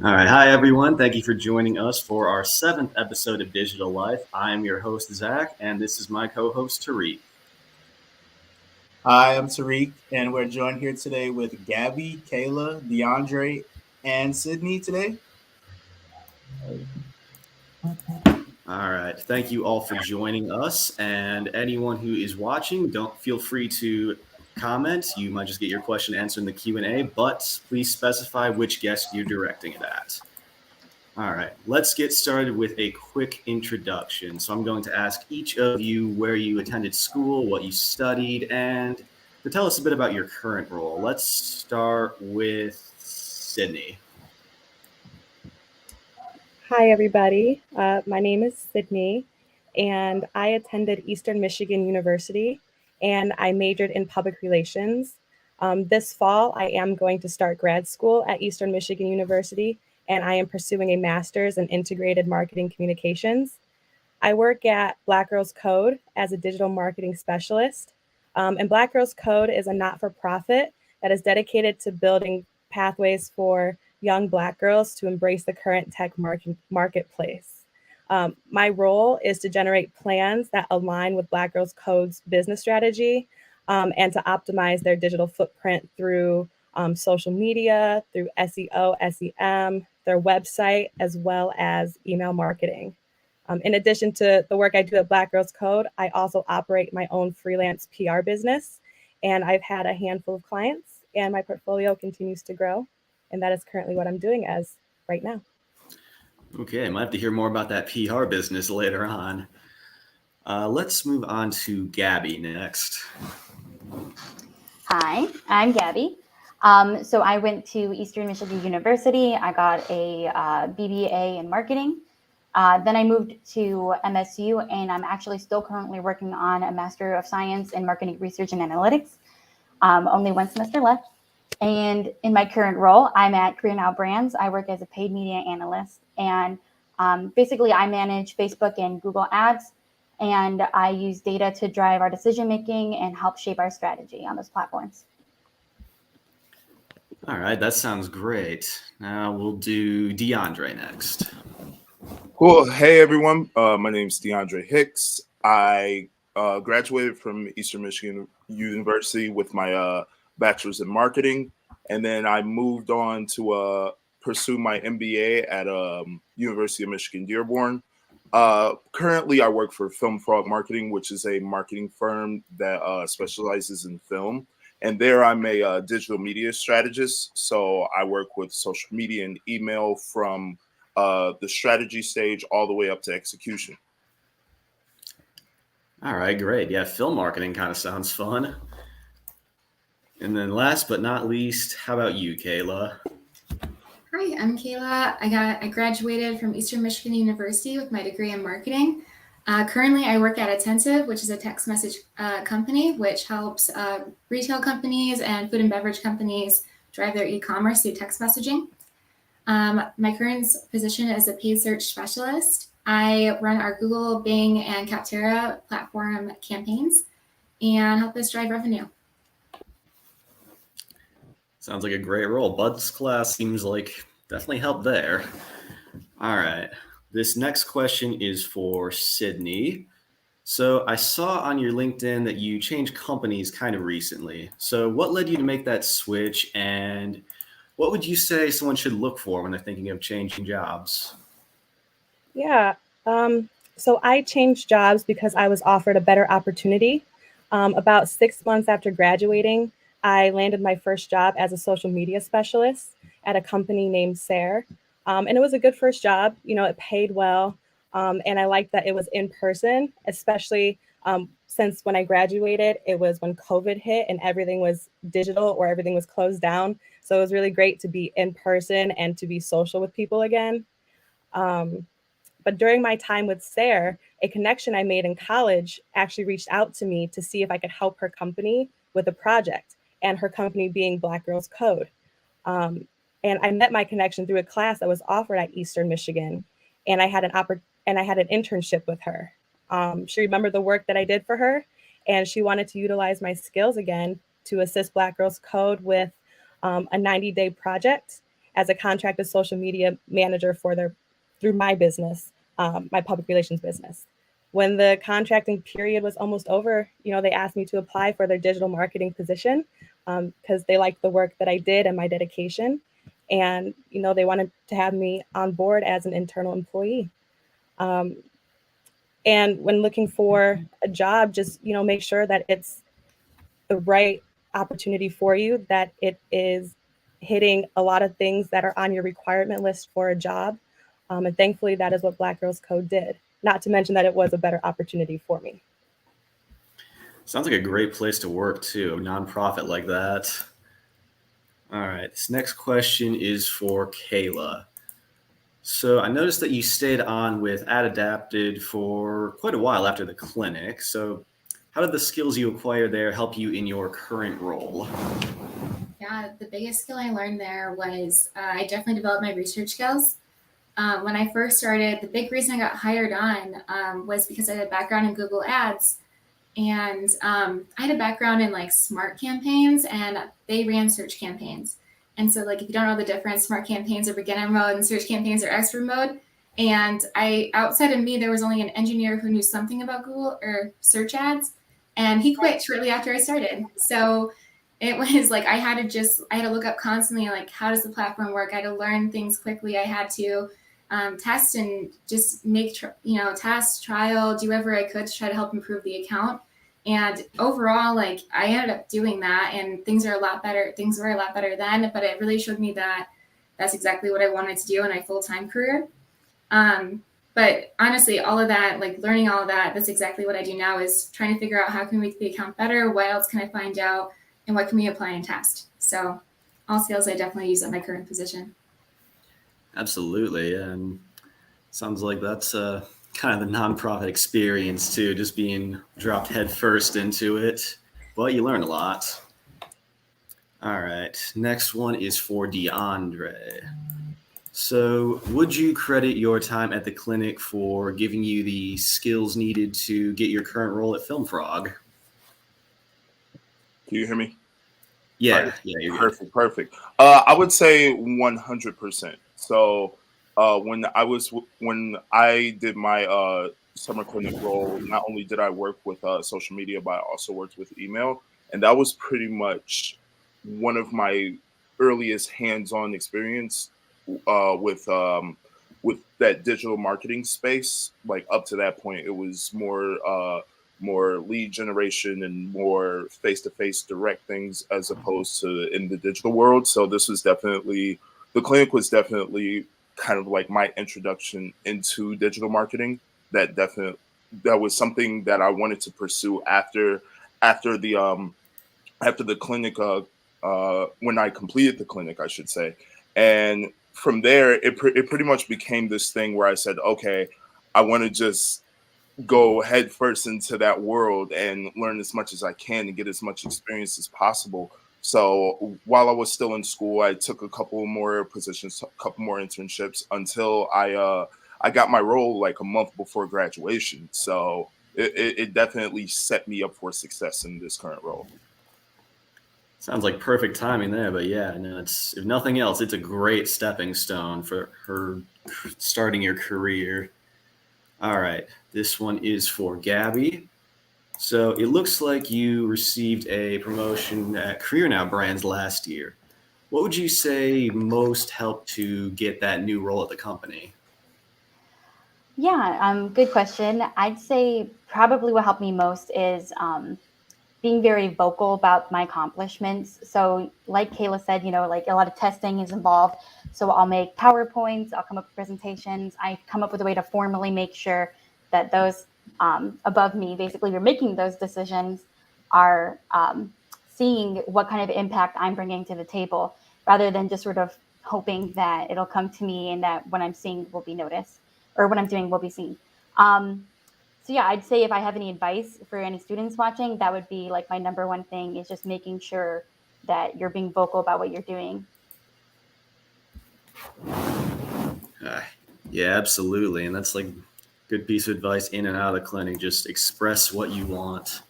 All right. Hi, everyone. Thank you for joining us for our seventh episode of Digital Life. I am your host, Zach, and this is my co host, Tariq. Hi, I'm Tariq, and we're joined here today with Gabby, Kayla, DeAndre, and Sydney today. All right. Thank you all for joining us. And anyone who is watching, don't feel free to comment. You might just get your question answered in the Q&A, but please specify which guest you're directing it at. All right, let's get started with a quick introduction. So I'm going to ask each of you where you attended school, what you studied, and to tell us a bit about your current role. Let's start with Sydney. Hi, everybody. My name is Sydney, and I attended Eastern Michigan University, and I majored in public relations. This fall, I am going to start grad school at Eastern Michigan University, and I am pursuing a master's in integrated marketing communications. I work at Black Girls Code as a digital marketing specialist. And Black Girls Code is a not for profit that is dedicated to building pathways for young Black girls to embrace the current tech marketplace. My role is to generate plans that align with Black Girls Code's business strategy and to optimize their digital footprint through social media, through SEO, SEM, their website, as well as email marketing. In addition to the work I do at Black Girls Code, I also operate my own freelance PR business, and I've had a handful of clients, and my portfolio continues to grow, and that is currently what I'm doing as right now. Okay, I might have to hear more about that PR business later on. Let's move on to Gabby next. Hi, I'm Gabby. So I went to Eastern Michigan University. I got a BBA in marketing. Then I moved to MSU, and I'm actually still currently working on a Master of Science in Marketing Research and Analytics. Only one semester left. And in my current role, I'm at Career Now Brands. I work as a paid media analyst. And basically, I manage Facebook and Google Ads. And I use data to drive our decision making and help shape our strategy on those platforms. All right, that sounds great. Now we'll do DeAndre next. Cool. Hey, everyone. My name is DeAndre Hicks. I graduated from Eastern Michigan University with my bachelor's in marketing. And then I moved on to pursue my MBA at University of Michigan Dearborn. Currently, I work for Film Frog Marketing, which is a marketing firm that specializes in film. And there I'm a digital media strategist. So I work with social media and email from the strategy stage all the way up to execution. All right, great. Yeah, film marketing kind of sounds fun. And then last but not least, how about you, Kayla? Hi, I'm Kayla. I graduated from Eastern Michigan University with my degree in marketing. Currently, I work at Attentive, which is a text message company, which helps retail companies and food and beverage companies drive their e-commerce through text messaging. My current position is a paid search specialist. I run our Google, Bing, and Capterra platform campaigns and help us drive revenue. Sounds like a great role. Bud's class seems like definitely helped there. All right. This next question is for Sydney. So I saw on your LinkedIn that you changed companies kind of recently. So what led you to make that switch, and what would you say someone should look for when they're thinking of changing jobs? Yeah. So I changed jobs because I was offered a better opportunity. About 6 months after graduating, I landed my first job as a social media specialist at a company named SARE. And it was a good first job. You know, it paid well. And I liked that it was in person, especially since when I graduated, it was when COVID hit and everything was digital or everything was closed down. So it was really great to be in person and to be social with people again. But during my time with SARE, a connection I made in college actually reached out to me to see if I could help her company with a project, and her company being Black Girls Code. And I met my connection through a class that was offered at Eastern Michigan, and I had an internship with her. She remembered the work that I did for her, and she wanted to utilize my skills again to assist Black Girls Code with a 90-day project. as a contracted social media manager through my business, my public relations business. When the contracting period was almost over, they asked me to apply for their digital marketing position because they liked the work that I did and my dedication. And, they wanted to have me on board as an internal employee. And when looking for a job, just, make sure that it's the right opportunity for you, that it is hitting a lot of things that are on your requirement list for a job. And thankfully, that is what Black Girls Code did. Not to mention that it was a better opportunity for me. Sounds like a great place to work too, a nonprofit like that. All right, this next question is for Kayla. So I noticed that you stayed on with Adapted for quite a while after the clinic. So how did the skills you acquired there help you in your current role? Yeah, the biggest skill I learned there was I definitely developed my research skills. When I first started, the big reason I got hired on was because I had a background in Google Ads. And I had a background in like smart campaigns, and they ran search campaigns. And so, like, if you don't know the difference, smart campaigns are beginner mode and search campaigns are expert mode. And outside of me, there was only an engineer who knew something about Google or search ads, and he quit shortly after I started. So it was like I had to look up constantly, like, how does the platform work? I had to learn things quickly. I had to test and just make test, trial, do whatever I could to try to help improve the account. And overall, like, I ended up doing that, and things are a lot better. Things were a lot better then, but it really showed me that that's exactly what I wanted to do in my full-time career. But honestly, all of that, like learning all of that, that's exactly what I do now, is trying to figure out how can we make the account better, what else can I find out, and what can we apply and test. So all skills I definitely use at my current position. Absolutely, and sounds like that's kind of the nonprofit experience too, just being dropped headfirst into it. But you learn a lot. All right, next one is for DeAndre. So, would you credit your time at the clinic for giving you the skills needed to get your current role at Film Frog? Can you hear me? Yeah, you're good. Perfect. I would say 100%. So when I did my summer clinic role, not only did I work with social media, but I also worked with email, and that was pretty much one of my earliest hands-on experience with that digital marketing space. Like up to that point, it was more lead generation and more face-to-face direct things as opposed to in the digital world. So the clinic was definitely kind of like my introduction into digital marketing. That was something that I wanted to pursue after the clinic, when I completed the clinic, I should say. And from there, it pretty much became this thing where I said, okay, I want to just go head first into that world and learn as much as I can and get as much experience as possible. So while I was still in school, I took a couple more positions, a couple more internships until I got my role like a month before graduation. So it definitely set me up for success in this current role. Sounds like perfect timing there, but yeah, no, it's, if nothing else, it's a great stepping stone for her starting your career. All right, this one is for Gabby. So it looks like you received a promotion at Career Now Brands last year. What would you say most helped to get that new role at the company? Yeah, good question. I'd say probably what helped me most is being very vocal about my accomplishments. So like Kayla said, like a lot of testing is involved. So I'll make PowerPoints, I'll come up with presentations. I come up with a way to formally make sure that those above me, basically you're making those decisions, are seeing what kind of impact I'm bringing to the table, rather than just sort of hoping that it'll come to me and that what I'm seeing will be noticed, or what I'm doing will be seen. So yeah, I'd say if I have any advice for any students watching, that would be like my number one thing, is just making sure that you're being vocal about what you're doing. Yeah, absolutely. And that's like a good piece of advice in and out of the clinic. Just express what you want.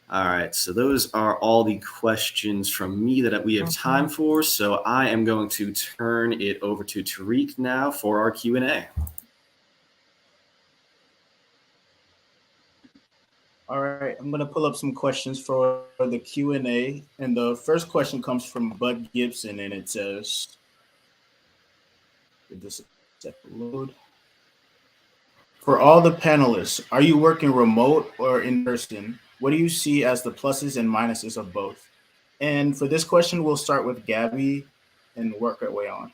All right, so those are all the questions from me that we have time for. So I am going to turn it over to Tariq now for our Q&A. All right, I'm gonna pull up some questions for the Q&A, and the first question comes from Bud Gibson, and it says, "Give this a second to load." For all the panelists, are you working remote or in person? What do you see as the pluses and minuses of both? And for this question, we'll start with Gabby and work our way on.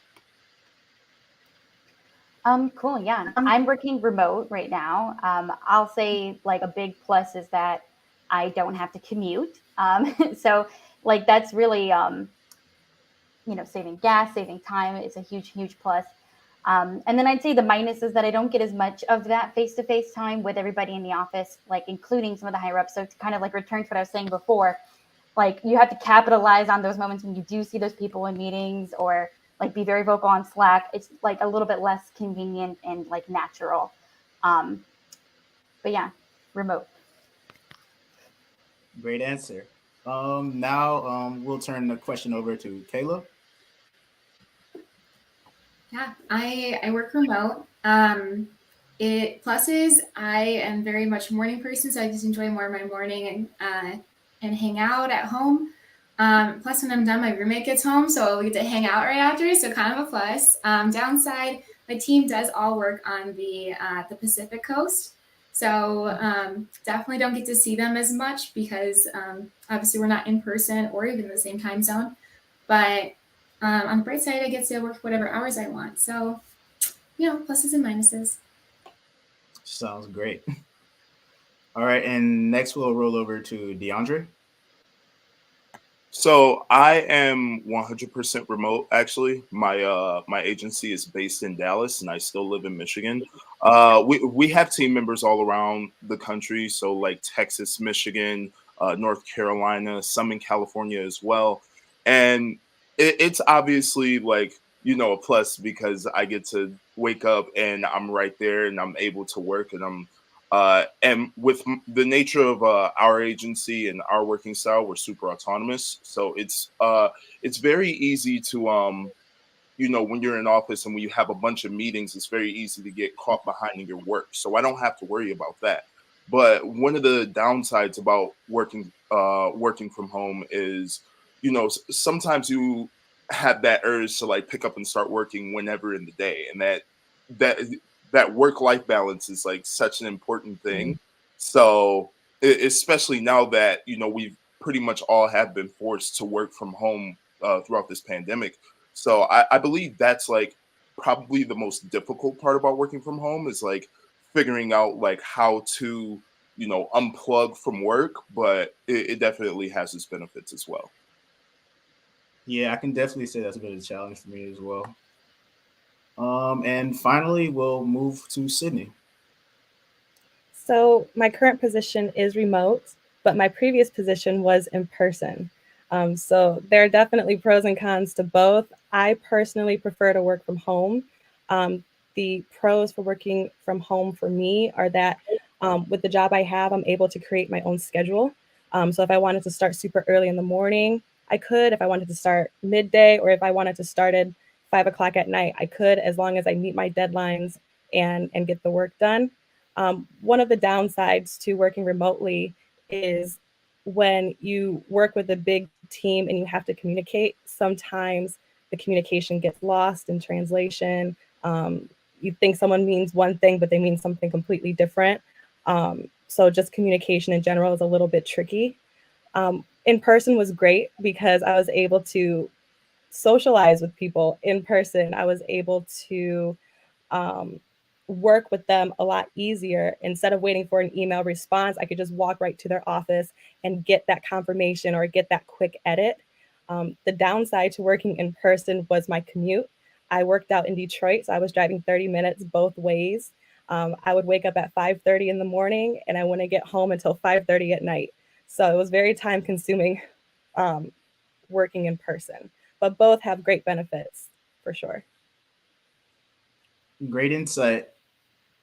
Cool. Yeah. I'm working remote right now. I'll say like a big plus is that I don't have to commute. So like that's really, saving gas, saving time is a huge, huge plus. And then I'd say the minus is that I don't get as much of that face-to-face time with everybody in the office, like including some of the higher ups. So to kind of like return to what I was saying before, like you have to capitalize on those moments when you do see those people in meetings or like be very vocal on Slack. It's like a little bit less convenient and like natural. Um, but yeah, remote. Great answer. Now we'll turn the question over to Kayla. Yeah, I work remote. It pluses. I am very much a morning person, so I just enjoy more of my morning and hang out at home. Plus, when I'm done, my roommate gets home, so we get to hang out right after. So kind of a plus. Downside, my team does all work on the Pacific Coast, so definitely don't get to see them as much because obviously we're not in person or even in the same time zone. But on the bright side, I get to work whatever hours I want. So, pluses and minuses. Sounds great. All right, and next we'll roll over to DeAndre. So I am 100% remote. Actually, my agency is based in Dallas, and I still live in Michigan. We have team members all around the country, so like Texas, Michigan, North Carolina, some in California as well, and it's obviously like a plus because I get to wake up and I'm right there and I'm able to work and and with the nature of our agency and our working style, we're super autonomous. So it's very easy to when you're in office and when you have a bunch of meetings, it's very easy to get caught behind in your work. So I don't have to worry about that. But one of the downsides about working from home is, sometimes you have that urge to like pick up and start working whenever in the day, and that that work life balance is like such an important thing. So especially now that we've pretty much all have been forced to work from home throughout this pandemic. So I believe that's like probably the most difficult part about working from home is like figuring out like how to unplug from work, but it definitely has its benefits as well. Yeah, I can definitely say that's a bit of a challenge for me as well. And finally, we'll move to Sydney. So my current position is remote, but my previous position was in person. So there are definitely pros and cons to both. I personally prefer to work from home. The pros for working from home for me are that with the job I have, I'm able to create my own schedule. So if I wanted to start super early in the morning, I could. If I wanted to start midday, or if I wanted to start at 5 o'clock at night, I could, as long as I meet my deadlines and get the work done. One of the downsides to working remotely is when you work with a big team and you have to communicate, sometimes the communication gets lost in translation. You think someone means one thing, but they mean something completely different. So just communication in general is a little bit tricky. In person was great because I was able to socialize with people in person. I was able to um, work with them a lot easier. Instead of waiting for an email response, I could just walk right to their office and get that confirmation or get that quick edit. The downside to working in person was my commute. I worked out in Detroit, so I was driving 30 minutes both ways. I would wake up at 5:30 in the morning and I wouldn't get home until 5:30 at night. So it was very time consuming um, working in person, but both have great benefits for sure. Great insight.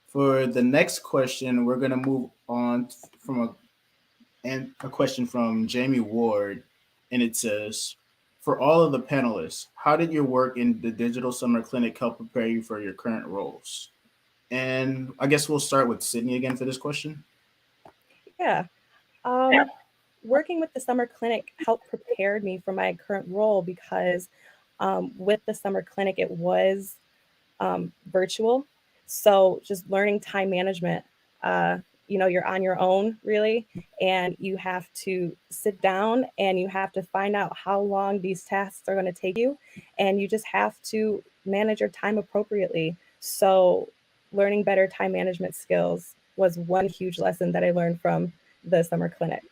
For the next question, we're going to move on from And a question from Jamie Ward, and it says, for all of the panelists, how did your work in the Digital Summer Clinic help prepare you for your current roles? And I guess we'll start with Sydney again for this question. Yeah. Working with the summer clinic helped prepare me for my current role because with the summer clinic, it was virtual. So just learning time management, you're on your own really, and you have to sit down and you have to find out how long these tasks are going to take you. And you just have to manage your time appropriately. So learning better time management skills was one huge lesson that I learned from the summer clinic.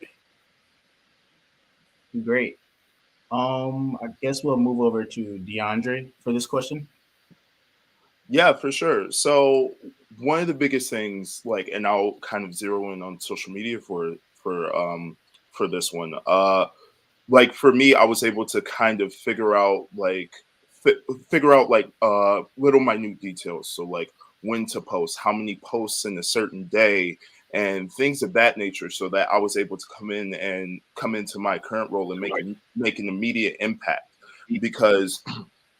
Great. I guess we'll move over to DeAndre for this question. Yeah, for sure. So one of the biggest things, like, and I'll kind of zero in on social media for this one. Like for me, I was able to kind of figure out like little minute details. So like when to post, how many posts in a certain day, and things of that nature, so that I was able to come into my current role and make an immediate impact. Because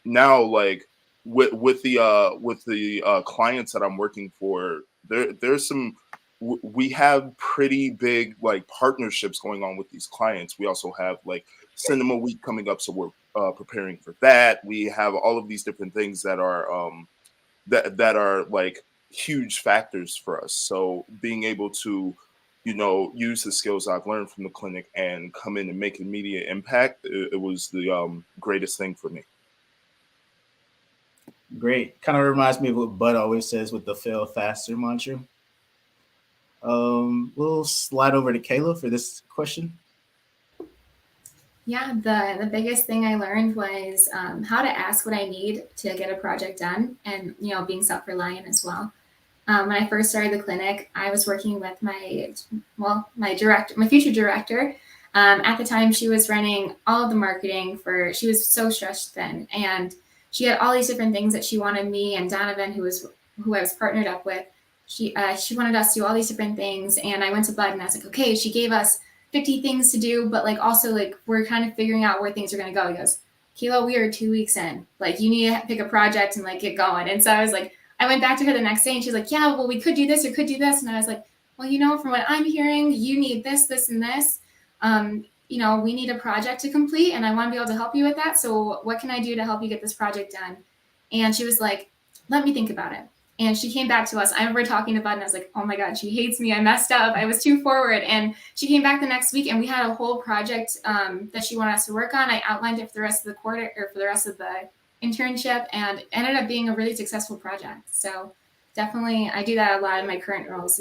now, like with the clients that I'm working for, there's some we have pretty big like partnerships going on with these clients. We also have like Cinema Week coming up, so we're preparing for that. We have all of these different things that are that are like huge factors for us. So being able to, use the skills I've learned from the clinic and come in and make immediate impact, it was the greatest thing for me. Great. Kind of reminds me of what Bud always says with the fail faster mantra. We'll slide over to Kayla for this question. Yeah, the biggest thing I learned was how to ask what I need to get a project done, and being self-reliant as well. When I first started the clinic, I was working with my future director. At the time, she was running all of the marketing she was so stretched thin, and she had all these different things that she wanted me and Donovan, who I was partnered up with. She wanted us to do all these different things, and I went to Bud and I was like, okay, she gave us 50 things to do, but like also like we're kind of figuring out where things are going to go. He goes, Kilo, we are 2 weeks in. Like you need to pick a project and like get going. And so I was like, I went back to her the next day and she's like, yeah, well, we could do this or could do this. And I was like, well, from what I'm hearing, you need this, this, and this. We need a project to complete and I want to be able to help you with that. So what can I do to help you get this project done? And she was like, let me think about it. And she came back to us. I remember talking to Bud and I was like, oh my God, she hates me. I messed up. I was too forward. And she came back the next week and we had a whole project that she wanted us to work on. I outlined it for the rest of the quarter or for the rest of the internship, and it ended up being a really successful project. So definitely I do that a lot in my current roles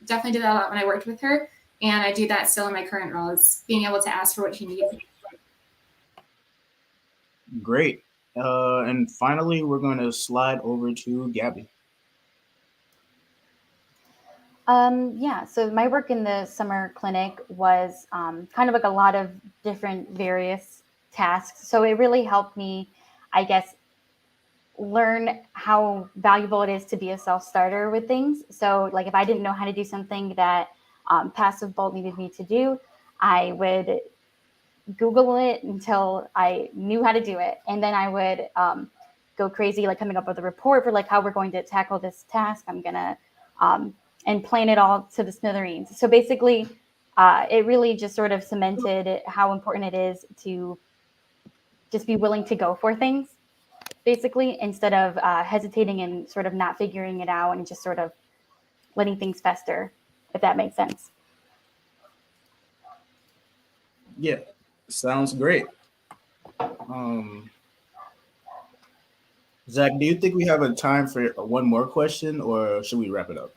definitely did that a lot when I worked with her. And I do that still in my current role, is being able to ask for what she needs. Great. And finally, we're going to slide over to Gabby. Yeah, so my work in the summer clinic was kind of like a lot of different various tasks. So it really helped me, I guess, learn how valuable it is to be a self-starter with things. So like if I didn't know how to do something that Passive Bolt needed me to do, I would Google it until I knew how to do it. And then I would go crazy, like coming up with a report for like how we're going to tackle this task. I'm going to and plan it all to the smithereens. So basically, it really just sort of cemented how important it is to just be willing to go for things, basically, instead of hesitating and sort of not figuring it out and just sort of letting things fester, if that makes sense. Yeah, sounds great. Zach, do you think we have a time for one more question or should we wrap it up?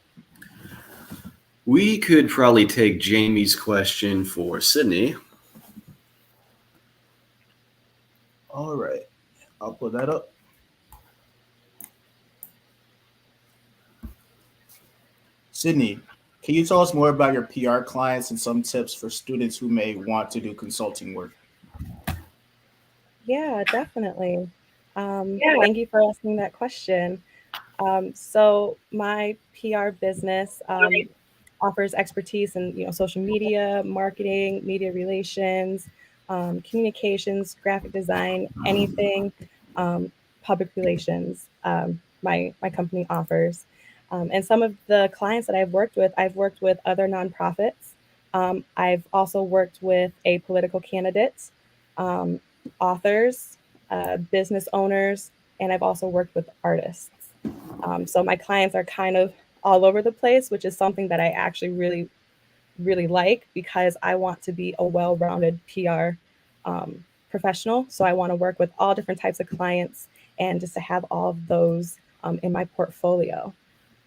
We could probably take Jamie's question for Sydney. All right, I'll put that up. Sydney, can you tell us more about your PR clients and some tips for students who may want to do consulting work? Yeah, definitely. Thank you for asking that question. So my PR business, offers expertise in social media, marketing, media relations, communications, graphic design, anything public relations. My company offers. And some of the clients that I've worked with other nonprofits. I've also worked with a political candidate, authors, business owners, and I've also worked with artists. So my clients are kind of all over the place, which is something that I actually really like because I want to be a well-rounded PR professional. So I want to work with all different types of clients and just to have all of those in my portfolio.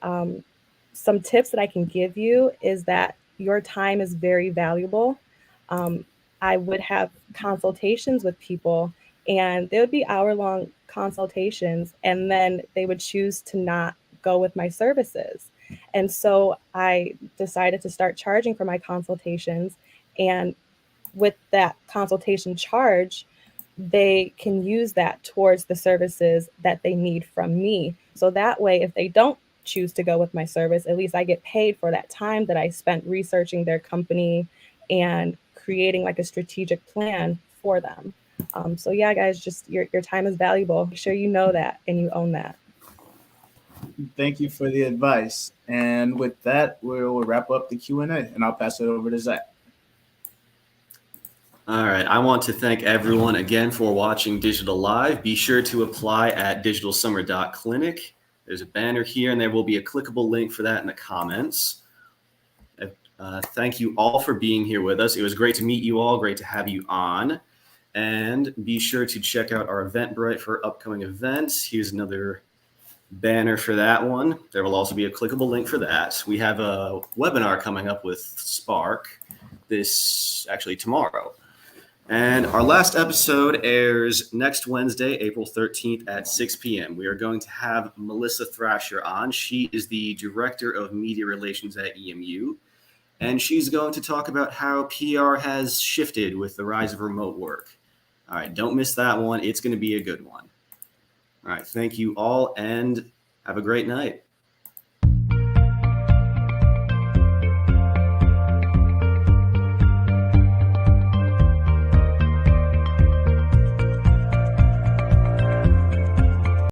Um, some tips that I can give you is that your time is very valuable. Um, I would have consultations with people, and they would be hour-long consultations, and then they would choose to not go with my services. And so I decided to start charging for my consultations. And with that consultation charge, they can use that towards the services that they need from me. So that way, if they don't choose to go with my service, at least I get paid for that time that I spent researching their company and creating like a strategic plan for them. So yeah, guys, just your time is valuable. Make sure you know that and you own that. Thank you for the advice. And with that, we'll wrap up the Q&A, and I'll pass it over to Zach. All right. I want to thank everyone again for watching Digital Live. Be sure to apply at digitalsummer.clinic. There's a banner here, and there will be a clickable link for that in the comments. Thank you all for being here with us. It was great to meet you all. Great to have you on. And be sure to check out our Eventbrite for upcoming events. Here's another banner for that one. There will also be a clickable link for that. We have a webinar coming up with Spark tomorrow. And our last episode airs next Wednesday, April 13th at 6 p.m. We are going to have Melissa Thrasher on. She is the Director of Media Relations at EMU. And she's going to talk about how PR has shifted with the rise of remote work. All right, don't miss that one. It's going to be a good one. All right, thank you all and have a great night.